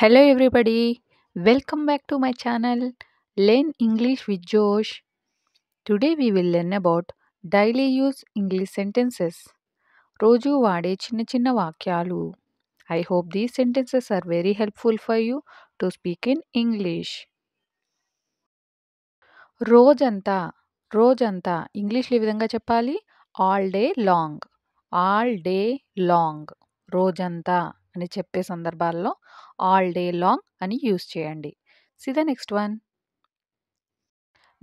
Hello, everybody. Welcome back to my channel, Learn English with Josh. Today, we will learn about daily use English sentences. రోజు వాడే చిన్న చిన్న వాక్యాలు. I hope these sentences are very helpful for you to speak in English. రోజంతా రోజంతా ఇంగ్లీష్లో ఈ విధంగా చెప్పాలి. All day long. All day long. రోజంతా అని చెప్పే సందర్భాల్లో ఆల్ డే లాంగ్ అని యూస్ చేయండి. See the next one.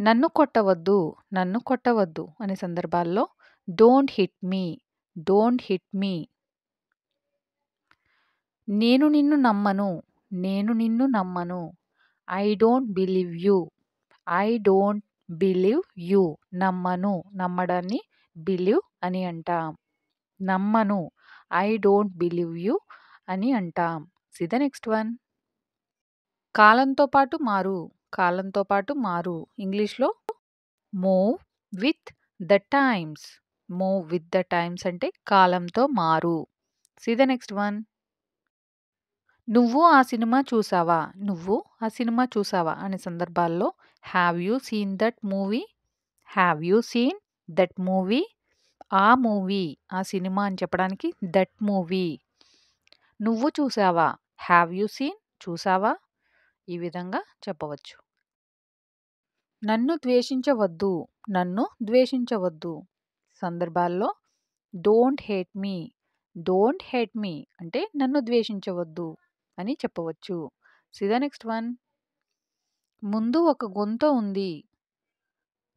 నన్ను కొట్టవద్దు నన్ను కొట్టవద్దు అనే సందర్భాల్లో don't hit me. Don't hit me. నేను నిన్ను నమ్మను. నేను నిన్ను నమ్మను. I don't believe you. I don't believe you. నమ్మను. నమ్మడాన్ని బిలీవ్ అని అంటాం. నమ్మను. ఐ డోంట్ బిలీవ్ యూ అని అంటాం. See the next one. కాలంతో పాటు మారు. కాలంతో పాటు మారు. ఇంగ్లీష్లో move with the times. Move with the times అంటే కాలంతో మారు. C the next one. నువ్వు ఆ సినిమా చూసావా. నువ్వు ఆ సినిమా చూసావా అనే సందర్భాల్లో have you seen that movie. Have you seen that movie. ఆ మూవీ ఆ సినిమా అని చెప్పడానికి దట్ మూవీ. నువ్వు చూసావా. Have you seen. చూసావా. ఈ విధంగా చెప్పవచ్చు. నన్ను ద్వేషించవద్దు. నన్ను ద్వేషించవద్దు. సందర్భాల్లో don't hate me. Don't hate me అంటే నన్ను ద్వేషించవద్దు అని చెప్పవచ్చు. See the next one. ముందు ఒక గుంత ఉంది.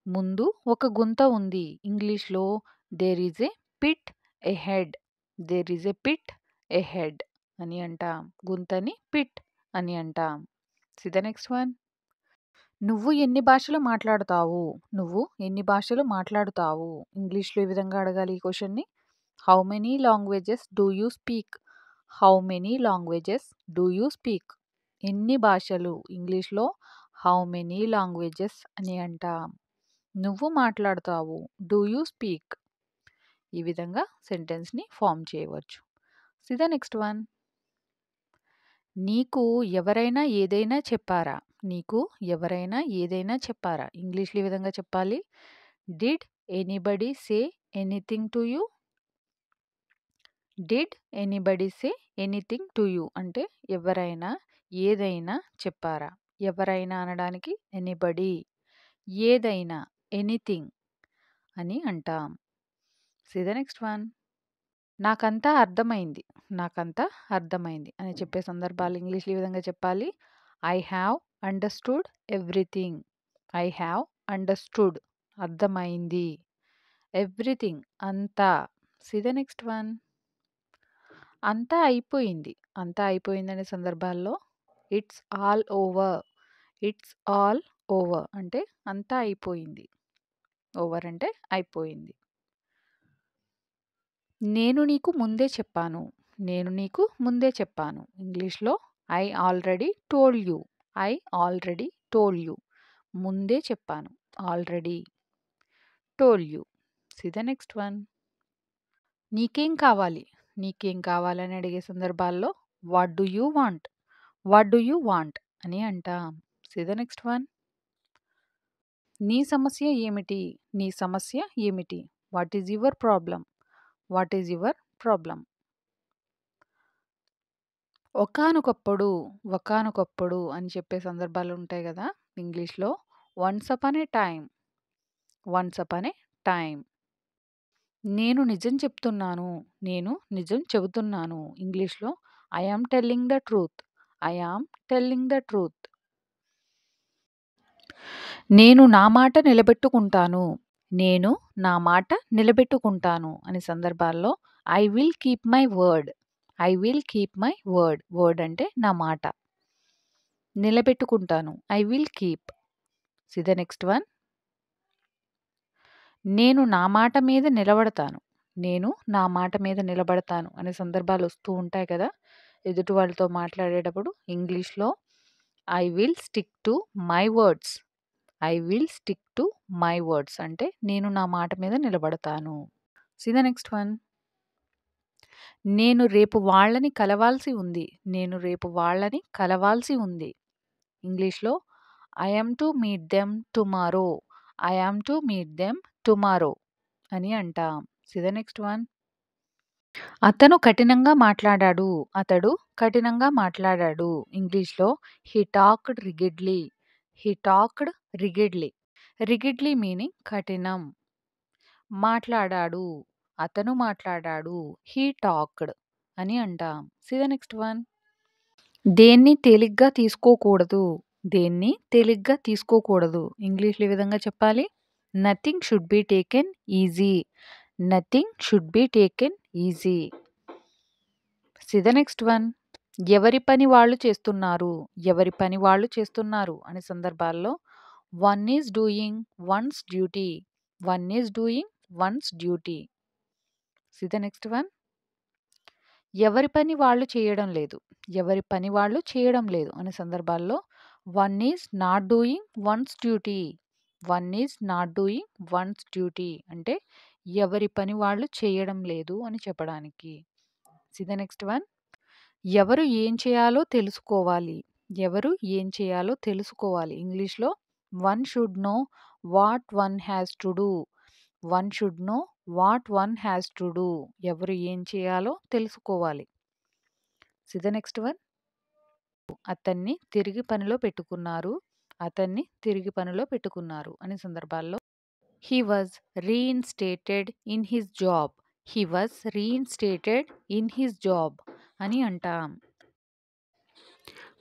ముందు ఒక గుంత ఉంది. ఇంగ్లీష్లో there is a pit ahead. There is a pit ahead అని అంటాం. గుంతని పిట్ అని అంటాం. See the next one. నువ్వు ఎన్ని భాషలు మాట్లాడుతావు. నువ్వు ఎన్ని భాషలు మాట్లాడుతావు. ఇంగ్లీష్లో ఈ విధంగా అడగాలి ఈ క్వశ్చన్ని. How many languages do you speak. How many languages do you speak. ఎన్ని భాషలు. ఇంగ్లీష్లో హౌ మెనీ లాంగ్వేజెస్ అని అంటాం. నువ్వు మాట్లాడుతావు. Do you speak. ఈ విధంగా సెంటెన్స్ని ఫామ్ చేయవచ్చు. See the next one. నీకు ఎవరైనా ఏదైనా చెప్పారా. నీకు ఎవరైనా ఏదైనా చెప్పారా. ఇంగ్లీష్లో ఈ విధంగా చెప్పాలి. Did anybody say anything to you. Did anybody say anything to you అంటే ఎవరైనా ఏదైనా చెప్పారా. ఎవరైనా అనడానికి ఎనీబడి. ఏదైనా ఎనీథింగ్ అని అంటాం. See the next one. నాకంతా అర్థమైంది. నాకంతా అర్థమైంది అని చెప్పే సందర్భాలు ఇంగ్లీష్లో ఈ విధంగా చెప్పాలి. I have understood everything. I have understood అర్థమైంది. ఎవ్రీథింగ్ అంతా. C the next one. అంతా అయిపోయింది. అంతా అయిపోయింది అనే సందర్భాల్లో it's all over. It's all over అంటే అంతా అయిపోయింది. ఓవర్ అంటే అయిపోయింది. నేను నీకు ముందే చెప్పాను. నేను నీకు ముందే చెప్పాను. ఇంగ్లీష్లో I already told you. I already told you. ముందే చెప్పాను. Already told you. See the next one. నీకేం కావాలి. నీకేం కావాలని అడిగే సందర్భాల్లో what do you want. What do you want అని అంటాం. See the next one. నీ సమస్య ఏమిటి. నీ సమస్య ఏమిటి. What is your problem. What is your problem. ఒకానొకప్పుడు. ఒకానొకప్పుడు అని చెప్పే సందర్భాలు ఉంటాయి కదా. ఇంగ్లీష్లో once upon a time. Once upon a time. నేను నిజం చెప్తున్నాను. నేను నిజం చెబుతున్నాను. ఇంగ్లీష్లో I am telling the truth. I am telling the truth. నేను నా మాట నిలబెట్టుకుంటాను. నేను నా మాట నిలబెట్టుకుంటాను అనే సందర్భాల్లో I will keep my word. I will keep my word. Word అంటే నా మాట. నిలబెట్టుకుంటాను. I will keep. See the next one. నేను నా మాట మీద నిలబడతాను. నేను నా మాట మీద నిలబడతాను అనే సందర్భాలు వస్తూ ఉంటాయి కదా. ఎదుటి వాళ్ళతో మాట్లాడేటప్పుడు ఇంగ్లీష్లో I will stick to my words. I will stick to my words అంటే నేను నా మాట మీద నిలబడతాను. See the next one. నేను రేపు వాళ్ళని కలవాల్సి ఉంది. నేను రేపు వాళ్ళని కలవాల్సి ఉంది. ఇంగ్లీష్‌లో I am to meet them tomorrow. I am to meet them tomorrow అని అంటాం. See the next one. అతను కఠినంగా మాట్లాడాడు. అతడు కఠినంగా మాట్లాడాడు. ఇంగ్లీష్‌లో he talked rigidly. He talked rigidly. Rigidly meaning కఠినం. మాట్లాడాడు. అతను మాట్లాడాడు. హి టాక్డ్ అని అంటాం. See the next one. దేన్ని తేలిగ్గా తీసుకోకూడదు. దేన్ని తేలిగ్గా తీసుకోకూడదు. ఇంగ్లీష్‌లో ఈ విధంగా చెప్పాలి. Nothing should be taken easy. Nothing should be taken easy. See the next one. ఎవరి పని వాళ్ళు చేస్తున్నారు. ఎవరి పని వాళ్ళు చేస్తున్నారు అనే సందర్భాల్లో one is doing one's duty. One is doing one's duty. See the next one. ఎవరి పని వాళ్ళు చేయడం లేదు. ఎవరి పని వాళ్ళు చేయడం లేదు అనే సందర్భాల్లో one is not doing one's duty. One is not doing one's duty అంటే ఎవరి పని వాళ్ళు చేయడం లేదు అని చెప్పడానికి. See the next one. ఎవరు ఏం చేయాలో తెలుసుకోవాలి. ఎవరు ఏం చేయాలో తెలుసుకోవాలి. ఇంగ్లీష్‌లో one should know what one has to do. One should know what one has to do. ఎవరు ఏం చేయాలో తెలుసుకోవాలి. See the next one. అతన్ని తిరిగి పనిలో పెట్టుకున్నారు. అతన్ని తిరిగి పనిలో పెట్టుకున్నారు అనే సందర్భాల్లో he was reinstated in his job. He was reinstated in his job అని అంటాం.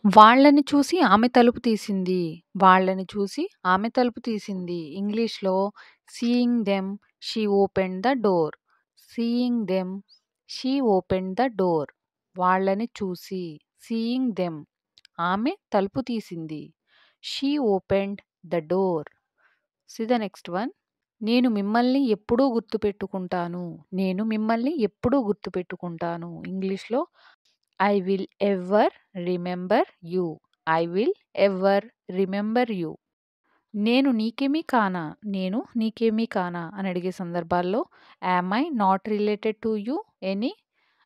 వాళ్ళని చూసి ఆమె తలుపు తీసింది. వాళ్ళని చూసి ఆమె తలుపు తీసింది. ఇంగ్లీష్‌లో seeing them she opened the door. Seeing them she opened the door. వాళ్ళని చూసి సీయింగ్ దెమ్ ఆమె తలుపు తీసింది. She opened the door. See the next one. నేను మిమ్మల్ని ఎప్పుడూ గుర్తుపెట్టుకుంటాను. నేను మిమ్మల్ని ఎప్పుడూ గుర్తుపెట్టుకుంటాను. ఇంగ్లీష్‌లో I will ever remember you. I will ever remember you. నేను నీకేమీ కానా. నేను నీకేమీ కానా అని అడిగే సందర్భాల్లో am I not related to you any.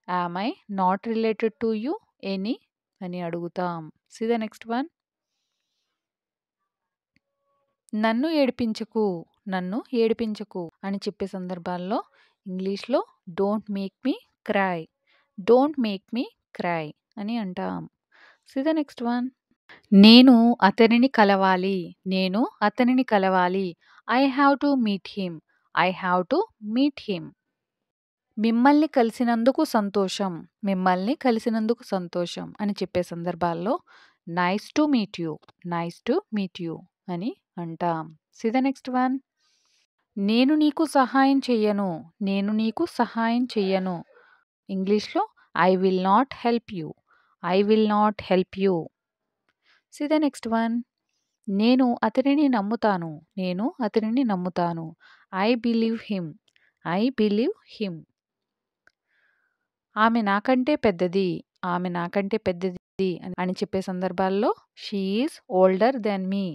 Am I not related to you any అని అడుగుతాం. See the next one. నన్ను ఏడిపించకు. నన్ను ఏడిపించకు అని చెప్పే సందర్భాల్లో ఇంగ్లీష్‌లో don't make me cry. Don't make me cry అని అంటాం. See the next one. నేను అతనిని కలవాలి. నేను అతనిని కలవాలి. I have to meet him. I have to meet him. మిమ్మల్ని కలిసినందుకు సంతోషం. మిమ్మల్ని కలిసినందుకు సంతోషం అని చెప్పే సందర్భాల్లో nice to meet you. Nice to meet you అని అంటాం. See the next one. నేను నీకు సహాయం చెయ్యను. నేను నీకు సహాయం చెయ్యను. ఇంగ్లీష్‌లో I will not help you. I will not help you. See the next one. నేను అతనిని నమ్ముతాను. నేను అతనిని నమ్ముతాను. I believe him. I believe him. ఆమె నాకంటే పెద్దది. ఆమె నాకంటే పెద్దది అని చెప్పే సందర్భాల్లో she is older than me.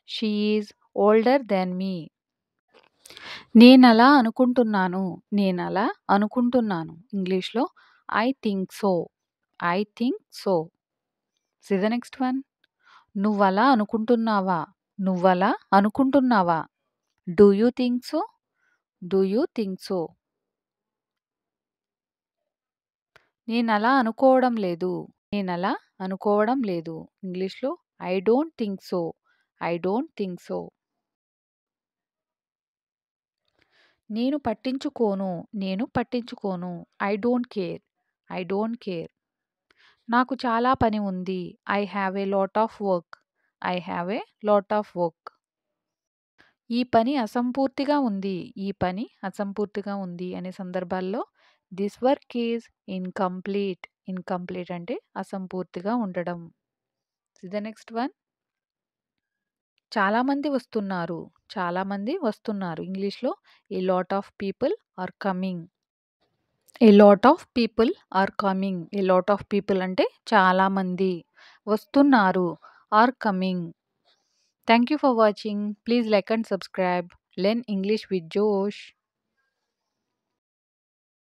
She is older than me. నేనలా అనుకుంటున్నాను. నేనలా అనుకుంటున్నాను. ఇంగ్లీష్‌లో I think so. I think so. See the next one. నువ్వలా అనుకుంటున్నావా. నువ్వలా అనుకుంటున్నావా. Do you think so. Do you think so. నేనలా అనుకోవడం లేదు. నేనలా అనుకోవడం లేదు. ఇంగ్లీష్‌లో I don't think so. I don't think so. నేను పట్టించుకోను. నేను పట్టించుకోను. I don't care. I don't care. నాకు చాలా పని ఉంది. I have a lot of work. I have a lot of work. ఈ పని అసంపూర్తిగా ఉంది. ఈ పని అసంపూర్తిగా ఉంది అనే సందర్భాల్లో this work is incomplete. Incomplete అంటే అసంపూర్తిగా ఉండడం. The next one. చాలామంది వస్తున్నారు. చాలామంది వస్తున్నారు. ఇంగ్లీష్‌లో a lot of people are coming. A lot of people are coming. A lot of people అంటే చాలామంది వస్తున్నారు. Are coming. Thank you for watching. Please like and subscribe. Learn English with Josh.